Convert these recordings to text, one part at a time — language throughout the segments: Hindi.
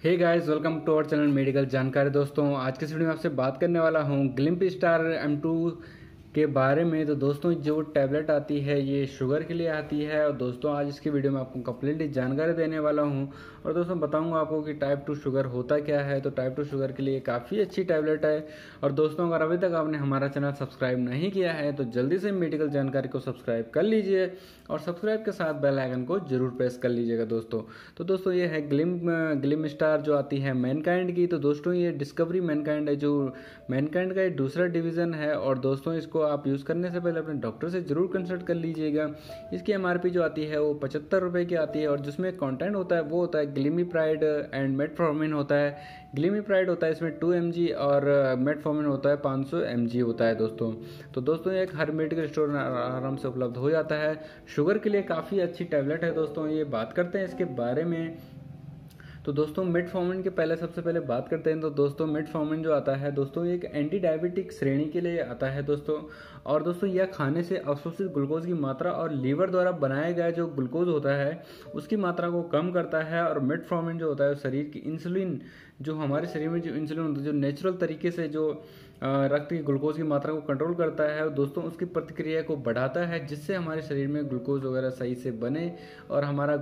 Hey guys, welcome to our channel medical जानकारी। दोस्तों आज के इस वीडियो में आपसे बात करने वाला हूँ ग्लिम्प स्टार M2 के बारे में। तो दोस्तों जो टैबलेट आती है ये शुगर के लिए आती है। और दोस्तों आज इसकी वीडियो में आपको कंप्लीटली जानकारी देने वाला हूँ और दोस्तों बताऊंगा आपको कि टाइप 2 शुगर होता क्या है। तो टाइप 2 शुगर के लिए काफ़ी अच्छी टैबलेट है। और दोस्तों अगर अभी तक आपने हमारा चैनल सब्सक्राइब नहीं किया है तो जल्दी से मेडिकल जानकारी को सब्सक्राइब कर लीजिए और सब्सक्राइब के साथ बेल आइकन को जरूर प्रेस कर लीजिएगा दोस्तों। तो दोस्तों ये है ग्लिम स्टार जो आती है मैनकाइंड की। तो दोस्तों ये डिस्कवरी मैनकाइंड है, जो मैनकाइंड का एक दूसरा डिवीज़न है। और दोस्तों इसको आप यूज़ करने से पहले अपने डॉक्टर से जरूर कंसल्ट कर लीजिएगा। इसकी MRP जो आती है वो 75 रुपये की आती है और जिसमें कंटेंट होता है वो होता है ग्लिमिप्राइड एंड मेटफॉर्मिन होता है। ग्लिमिप्राइड होता है इसमें 2 mg और मेटफॉर्मिन होता है 500 mg होता है दोस्तों। तो दोस्तों एक हर मेडिकल स्टोर में आराम से उपलब्ध हो जाता है। शुगर के लिए काफ़ी अच्छी टैबलेट है दोस्तों। ये बात करते हैं इसके बारे में। तो दोस्तों मेटफॉर्मिन के पहले सबसे पहले बात करते हैं। तो दोस्तों मेटफॉर्मिन जो आता है दोस्तों एक एंटी डायबिटिक श्रेणी के लिए आता है दोस्तों। और दोस्तों यह खाने से अवशोषित ग्लूकोज की मात्रा और लीवर द्वारा बनाया गया जो ग्लूकोज होता है उसकी मात्रा को कम करता है। और मेटफॉर्मिन जो होता है शरीर की इंसुलिन, जो हमारे शरीर में जो इंसुलिन होता है, जो नेचुरल तरीके से जो रक्त की ग्लूकोज की मात्रा को कंट्रोल करता है दोस्तों, उसकी प्रतिक्रिया को बढ़ाता है जिससे हमारे शरीर में ग्लूकोज वगैरह सही से बने और हमारा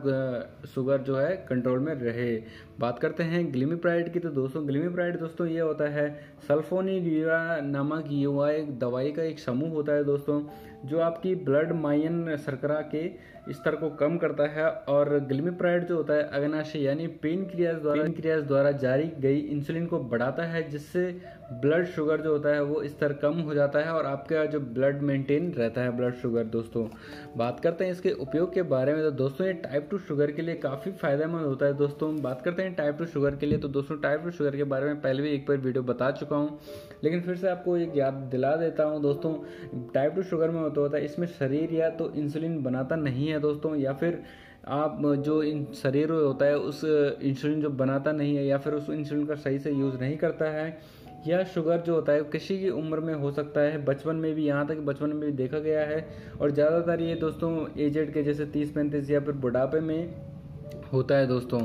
शुगर जो है कंट्रोल में रहे। बात करते हैं ग्लिमिप्राइड की। तो दोस्तों ग्लिमिप्राइड दोस्तों ये होता है सल्फोनील्यूरा नामक युवा एक दवाई का एक समूह होता है दोस्तों, जो आपकी ब्लड मायन शर्करा के स्तर को कम करता है। और ग्लिमिप्राइड जो होता है अग्नाशय यानी पेनक्रियाज द्वारा जारी गई इंसुलिन को बढ़ाता है जिससे ब्लड शुगर जो होता है वो स्तर कम हो जाता है और आपका जो ब्लड मेंटेन रहता है ब्लड शुगर। दोस्तों बात करते हैं इसके उपयोग के बारे में। तो दोस्तों ये टाइप 2 शुगर के लिए काफ़ी फायदेमंद होता है दोस्तों। बात करते हैं टाइप 2 शुगर के लिए। तो दोस्तों टाइप 2 शुगर के बारे में पहले भी एक बार वीडियो बता चुका हूँ, लेकिन फिर से आपको एक याद दिला देता हूँ दोस्तों। टाइप 2 शुगर में होता है इसमें शरीर या तो इंसुलिन बनाता नहीं है दोस्तों, या फिर आप जो इन शरीर होता है उस इंसुलिन जो बनाता नहीं है या फिर उस इंसुलिन का सही से यूज़ नहीं करता है। यह शुगर जो होता है किसी की उम्र में हो सकता है, बचपन में भी, यहाँ तक बचपन में भी देखा गया है। और ज़्यादातर ये दोस्तों एजेड के जैसे 30-35 या फिर बुढ़ापे में होता है दोस्तों।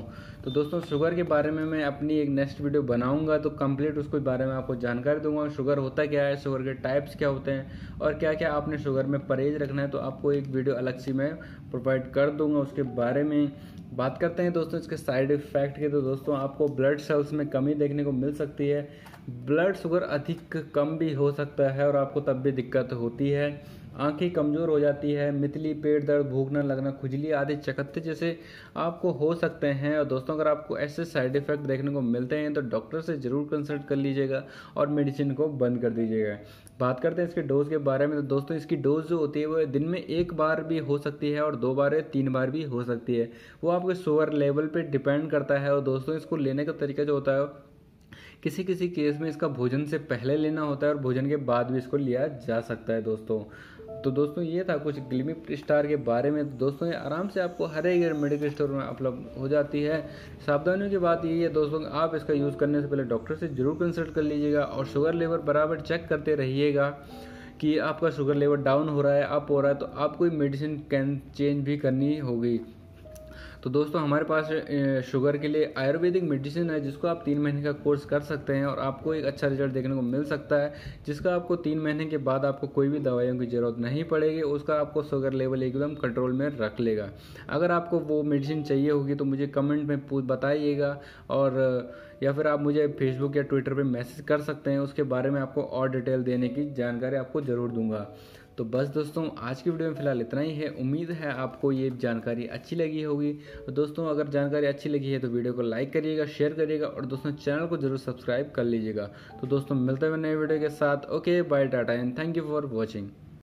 तो दोस्तों शुगर के बारे में मैं अपनी एक नेक्स्ट वीडियो बनाऊंगा तो कंप्लीट उसके बारे में आपको जानकारी दूंगा। शुगर होता क्या है, शुगर के टाइप्स क्या होते हैं और क्या क्या आपने शुगर में परहेज रखना है, तो आपको एक वीडियो अलग से मैं प्रोवाइड कर दूंगा उसके बारे में। बात करते हैं दोस्तों इसके साइड इफेक्ट के। तो दोस्तों आपको ब्लड सेल्स में कमी देखने को मिल सकती है, ब्लड शुगर अधिक कम भी हो सकता है और आपको तब भी दिक्कत होती है। आंखें कमज़ोर हो जाती है, मितली, पेट दर्द, भूख न लगना, खुजली आदि चकत्ते जैसे आपको हो सकते हैं। और दोस्तों अगर आपको ऐसे साइड इफ़ेक्ट देखने को मिलते हैं तो डॉक्टर से ज़रूर कंसल्ट कर लीजिएगा और मेडिसिन को बंद कर दीजिएगा। बात करते हैं इसके डोज के बारे में। तो दोस्तों इसकी डोज जो होती है वो दिन में 1 बार भी हो सकती है और 2 बार या 3 बार भी हो सकती है। वो आपके शुगर लेवल पर डिपेंड करता है। और दोस्तों इसको लेने का तरीका जो होता है किसी किसी केस में इसका भोजन से पहले लेना होता है और भोजन के बाद भी इसको लिया जा सकता है दोस्तों। तो दोस्तों ये था कुछ ग्लिमिप स्टार के बारे में। तो दोस्तों ये आराम से आपको हर एक मेडिकल स्टोर में उपलब्ध हो जाती है। सावधानियों की बात यही है दोस्तों, आप इसका यूज़ करने से पहले डॉक्टर से जरूर कंसल्ट कर लीजिएगा और शुगर लेवल बराबर चेक करते रहिएगा कि आपका शुगर लेवल डाउन हो रहा है, अप हो रहा है, तो आपको मेडिसिन कैन चेंज भी करनी होगी। तो दोस्तों हमारे पास शुगर के लिए आयुर्वेदिक मेडिसिन है जिसको आप 3 महीने का कोर्स कर सकते हैं और आपको एक अच्छा रिजल्ट देखने को मिल सकता है, जिसका आपको 3 महीने के बाद आपको कोई भी दवाइयों की ज़रूरत नहीं पड़ेगी। उसका आपको शुगर लेवल एकदम कंट्रोल में रख लेगा। अगर आपको वो मेडिसिन चाहिए होगी तो मुझे कमेंट में बताइएगा और या फिर आप मुझे फेसबुक या ट्विटर पर मैसेज कर सकते हैं। उसके बारे में आपको और डिटेल देने की जानकारी आपको ज़रूर दूंगा। तो बस दोस्तों आज की वीडियो में फिलहाल इतना ही है। उम्मीद है आपको ये जानकारी अच्छी लगी होगी। तो दोस्तों अगर जानकारी अच्छी लगी है तो वीडियो को लाइक करिएगा, शेयर करिएगा और दोस्तों चैनल को जरूर सब्सक्राइब कर लीजिएगा। तो दोस्तों मिलते हैं नए वीडियो के साथ। Okay bye, tata and thank you for watching.